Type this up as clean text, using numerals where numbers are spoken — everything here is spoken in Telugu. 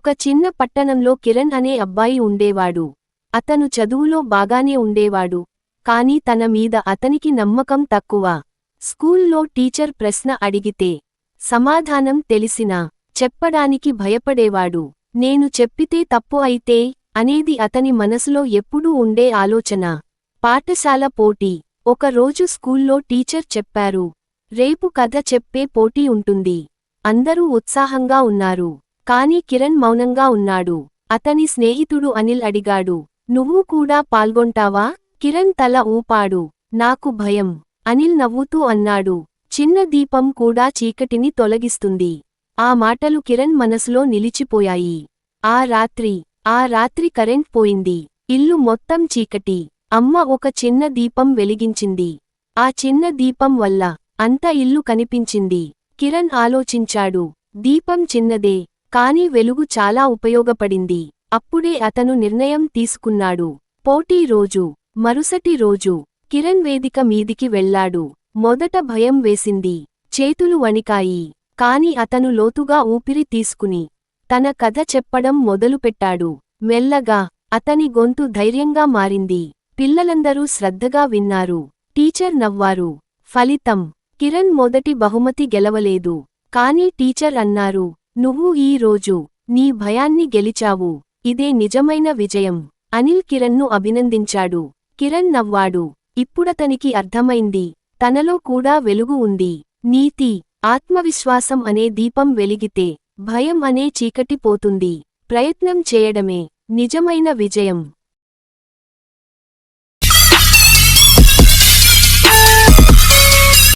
ఒక చిన్న పట్టణంలో కిరణ్ అనే అబ్బాయి ఉండేవాడు. అతను చదువులో బాగానే ఉండేవాడు, కాని తన మీద అతనికి నమ్మకం తక్కువ. స్కూల్లో టీచర్ ప్రశ్న అడిగితే సమాధానం తెలిసినా చెప్పడానికి భయపడేవాడు. నేను చెప్పితే తప్పు అయితే అనేది అతని మనసులో ఎప్పుడూ ఉండే ఆలోచన. పాఠశాల పోటీ. ఒకరోజు స్కూల్లో టీచర్ చెప్పారు, రేపు కథ చెప్పే పోటీ ఉంటుంది. అందరూ ఉత్సాహంగా ఉన్నారు, కాని కిరణ్ మౌనంగా ఉన్నాడు. అతని స్నేహితుడు అనిల్ అడిగాడు, నువ్వు కూడా పాల్గొంటావా? కిరణ్ తల ఊపాడు, నాకు భయం. అనిల్ నవ్వుతూ అన్నాడు, చిన్న దీపం కూడా చీకటిని తొలగిస్తుంది. ఆ మాటలు కిరణ్ మనసులో నిలిచిపోయాయి. ఆ రాత్రి కరెంట్ పోయింది. ఇల్లు మొత్తం చీకటి. అమ్మ ఒక చిన్న దీపం వెలిగించింది. ఆ చిన్న దీపం వల్ల అంత ఇల్లు కనిపించింది. కిరణ్ ఆలోచించాడు, దీపం చిన్నదే, కాని వెలుగు చాలా ఉపయోగపడింది. అప్పుడే అతను నిర్ణయం తీసుకున్నాడు. పోటీ రోజు. మరుసటి రోజు కిరణ్ వేదిక మీదికి వెళ్లాడు. మొదట భయం వేసింది, చేతులు వణికాయి. కాని అతను లోతుగా ఊపిరి తీసుకుని తన కథ చెప్పడం మొదలుపెట్టాడు. మెల్లగా అతని గొంతు ధైర్యంగా మారింది. పిల్లలందరూ శ్రద్ధగా విన్నారు. టీచర్ నవ్వారు. ఫలితం: కిరణ్ మొదటి బహుమతి గెలవలేదు. కాని టీచర్ అన్నారు, నువ్వు ఈ రోజు నీ భయాన్ని గెలిచావు. ఇదే నిజమైన విజయం. అనిల్ కిరణ్ను అభినందించాడు. కిరణ్ నవ్వాడు. ఇప్పుడతనికి అర్థమైంది, తనలో కూడా వెలుగు ఉంది. నీతి: ఆత్మవిశ్వాసం అనే దీపం వెలిగితే భయం అనే చీకటి పోతుంది. ప్రయత్నం చేయడమే నిజమైన విజయం.